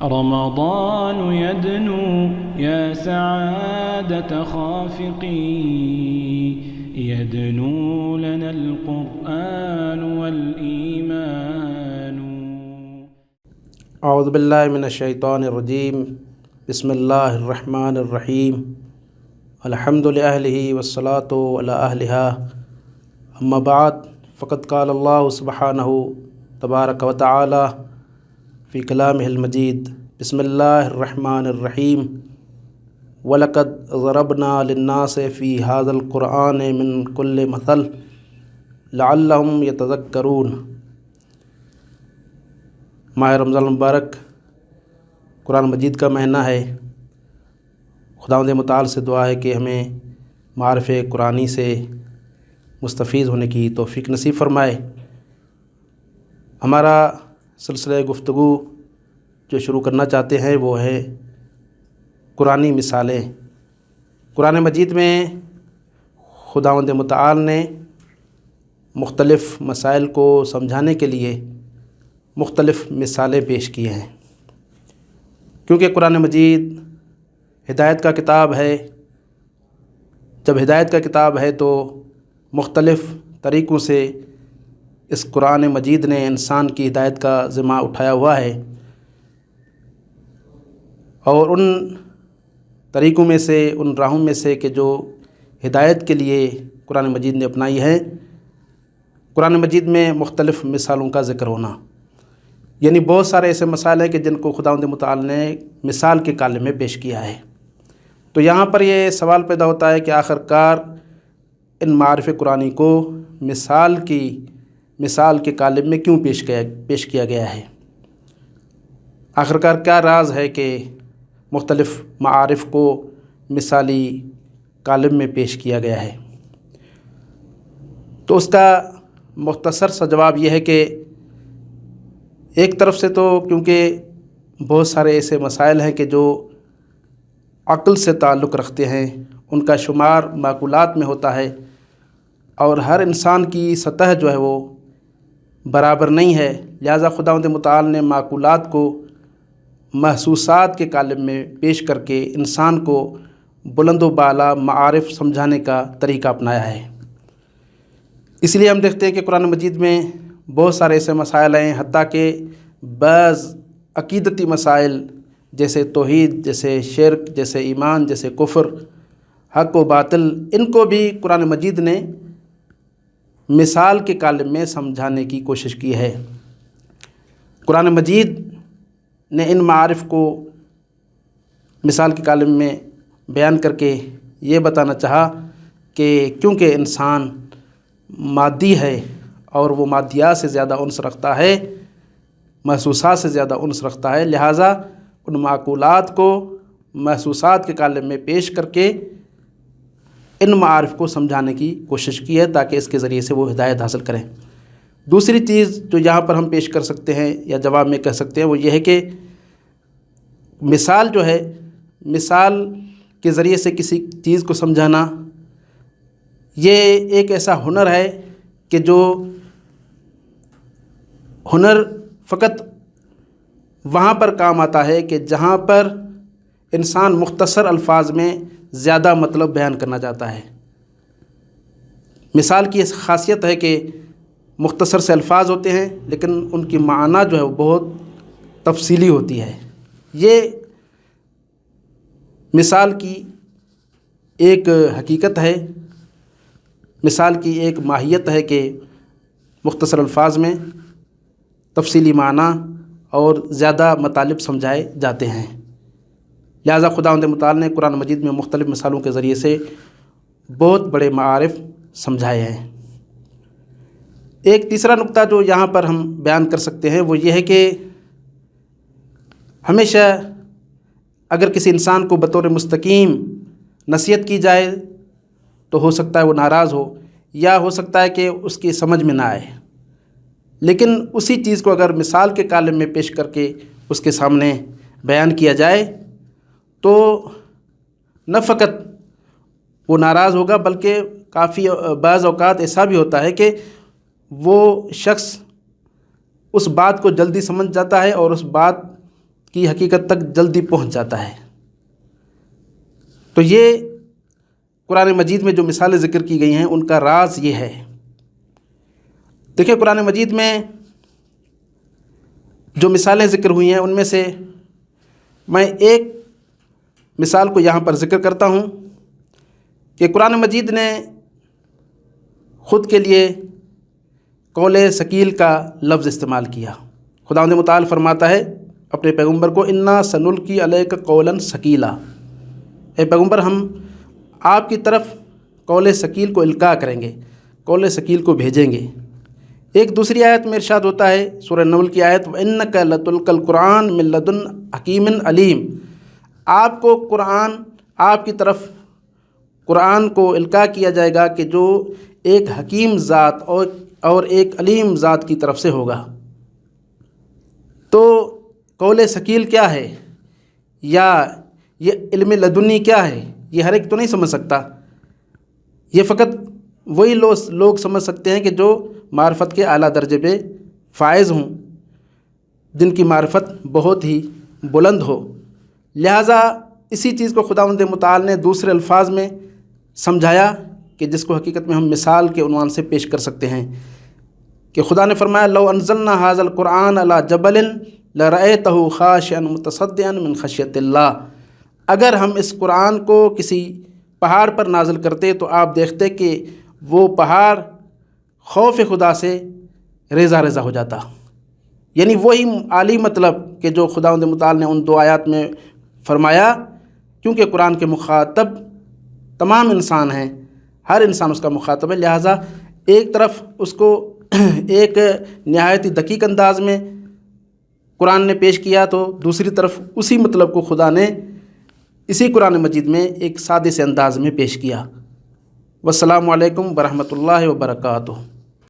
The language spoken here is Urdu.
رمضان يدنو يا سعادة خافقي يدنو لنا القرآن والإيمان. اعوذ باللہ من الشیطان الرجیم. بسم اللہ الرحمن الرحیم. الحمد لأہلہ والصلاة علی اہلہا. اما بعد فقد قال اللہ سبحانہ تبارک و تعالی فی کلامہ المجید. بسم اللہ الرحمن الرحیم. وَلَقَدْ ضَرَبْنَا لِلنَّاسِ فِي هَذَا الْقُرْآنِ مِنْ كُلِّ مَثَلٍ لَعَلَّهُمْ يَتَذَكَّرُونَ. ماہ رمضان المبارک قرآن مجید کا مہینہ ہے. خداوند متعال سے دعا ہے کہ ہمیں معارف قرآنی سے مستفید ہونے کی توفیق نصیب فرمائے. ہمارا سلسلہ گفتگو جو شروع کرنا چاہتے ہیں وہ ہے قرآنی مثالیں. قرآن مجید میں خداوند متعال نے مختلف مسائل کو سمجھانے کے لیے مختلف مثالیں پیش کی ہیں. کیونکہ قرآن مجید ہدایت کا کتاب ہے. جب ہدایت کا کتاب ہے تو مختلف طریقوں سے اس قرآن مجید نے انسان کی ہدایت کا ذمہ اٹھایا ہوا ہے، اور ان طریقوں میں سے، ان راہوں میں سے کہ جو ہدایت کے لیے قرآن مجید نے اپنائی ہے، قرآن مجید میں مختلف مثالوں کا ذکر ہونا. یعنی بہت سارے ایسے مسائل ہیں کہ جن کو خداوند متعال نے مثال کے کالم میں پیش کیا ہے. تو یہاں پر یہ سوال پیدا ہوتا ہے کہ آخر کار ان معارف قرآنی کو مثال کے کالم میں کیوں پیش کیا گیا ہے؟ آخر کار کیا راز ہے کہ مختلف معارف کو مثالی کالم میں پیش کیا گیا ہے؟ تو اس کا مختصر سا جواب یہ ہے کہ ایک طرف سے تو کیونکہ بہت سارے ایسے مسائل ہیں کہ جو عقل سے تعلق رکھتے ہیں، ان کا شمار معقولات میں ہوتا ہے، اور ہر انسان کی سطح جو ہے وہ برابر نہیں ہے. لہذا خداوند متعال نے معقولات کو محسوسات کے کالم میں پیش کر کے انسان کو بلند و بالا معارف سمجھانے کا طریقہ اپنایا ہے. اس لیے ہم دیکھتے ہیں کہ قرآن مجید میں بہت سارے ایسے مسائل ہیں، حتیٰ کہ بعض عقیدتی مسائل جیسے توحید، جیسے شرک، جیسے ایمان، جیسے کفر، حق و باطل، ان کو بھی قرآن مجید نے مثال کے کالم میں سمجھانے کی کوشش کی ہے. قرآن مجید نے ان معارف کو مثال کے کالم میں بیان کر کے یہ بتانا چاہا کہ کیونکہ انسان مادی ہے اور وہ مادیات سے زیادہ انس رکھتا ہے، محسوسات سے زیادہ انس رکھتا ہے، لہٰذا ان معقولات کو محسوسات کے کالم میں پیش کر کے ان معارف کو سمجھانے کی کوشش کی ہے تاکہ اس کے ذریعے سے وہ ہدایت حاصل کریں. دوسری چیز جو یہاں پر ہم پیش کر سکتے ہیں یا جواب میں کہہ سکتے ہیں وہ یہ ہے کہ مثال جو ہے، مثال کے ذریعے سے کسی چیز کو سمجھانا یہ ایک ایسا ہنر ہے کہ جو ہنر فقط وہاں پر کام آتا ہے کہ جہاں پر انسان مختصر الفاظ میں زیادہ مطلب بیان کرنا چاہتا ہے. مثال کی اس خاصیت ہے کہ مختصر سے الفاظ ہوتے ہیں لیکن ان کی معنی جو ہے وہ بہت تفصیلی ہوتی ہے. یہ مثال کی ایک حقیقت ہے، مثال کی ایک ماہیت ہے کہ مختصر الفاظ میں تفصیلی معنی اور زیادہ مطالب سمجھائے جاتے ہیں. لہذا خداوند متعال نے قرآن مجید میں مختلف مثالوں کے ذریعے سے بہت بڑے معارف سمجھائے ہیں. ایک تیسرا نقطہ جو یہاں پر ہم بیان کر سکتے ہیں وہ یہ ہے کہ ہمیشہ اگر کسی انسان کو بطور مستقیم نصیحت کی جائے تو ہو سکتا ہے وہ ناراض ہو، یا ہو سکتا ہے کہ اس کی سمجھ میں نہ آئے. لیکن اسی چیز کو اگر مثال کے کالم میں پیش کر کے اس کے سامنے بیان کیا جائے تو نہ فقط وہ ناراض ہوگا بلکہ کافی بعض اوقات ایسا بھی ہوتا ہے کہ وہ شخص اس بات کو جلدی سمجھ جاتا ہے اور اس بات کی حقیقت تک جلدی پہنچ جاتا ہے۔ تو یہ قرآن مجید میں جو مثالیں ذکر کی گئی ہیں ان کا راز یہ ہے۔ دیکھیں قرآن مجید میں جو مثالیں ذکر ہوئی ہیں ان میں سے میں ایک مثال کو یہاں پر ذکر کرتا ہوں کہ قرآن مجید نے خود کے لیے قول ثقیل کا لفظ استعمال کیا۔ خداوند متعال فرماتا ہے اپنے پیغمبر کو انا سنلقی علیک قولا ثقیلا، اے پیغمبر ہم آپ کی طرف قول ثقیل کو القاء کریں گے، قول ثقیل کو بھیجیں گے۔ ایک دوسری آیت میں ارشاد ہوتا ہے سورہ نمل کی آیت وَإِنَّكَ لَتُلْقَى الْقُرْآنَ مِن لَّدُنْ حَكِيمٍ عَلِيمٍ، آپ کو قرآن، آپ کی طرف قرآن کو القاء کیا جائے گا کہ جو ایک حکیم ذات اور ایک علیم ذات کی طرف سے ہوگا۔ تو قول ثقیل کیا ہے یا یہ علم لدنی کیا ہے، یہ ہر ایک تو نہیں سمجھ سکتا، یہ فقط وہی لوگ سمجھ سکتے ہیں کہ جو معرفت کے اعلیٰ درجے پہ فائز ہوں، جن کی معرفت بہت ہی بلند ہو۔ لہٰذا اسی چیز کو خداوند متعال نے دوسرے الفاظ میں سمجھایا کہ جس کو حقیقت میں ہم مثال کے عنوان سے پیش کر سکتے ہیں کہ خدا نے فرمایا لو انزلنا ھذا القرآن علی جبل لرأیتہ خاشعا متصدعا من خشیۃ اللہ، اگر ہم اس قرآن کو کسی پہاڑ پر نازل کرتے تو آپ دیکھتے کہ وہ پہاڑ خوف خدا سے ریزہ ریزہ ہو جاتا۔ یعنی وہی عالی مطلب کہ جو خداوند متعال نے ان دو آیات میں فرمایا، کیونکہ قرآن کے مخاطب تمام انسان ہیں، ہر انسان اس کا مخاطب ہے، لہٰذا ایک طرف اس کو ایک نہایت ہی دقیق انداز میں قرآن نے پیش کیا تو دوسری طرف اسی مطلب کو خدا نے اسی قرآن مجید میں ایک سادے سے انداز میں پیش کیا۔ والسلام علیکم ورحمۃ اللہ وبرکاتہ۔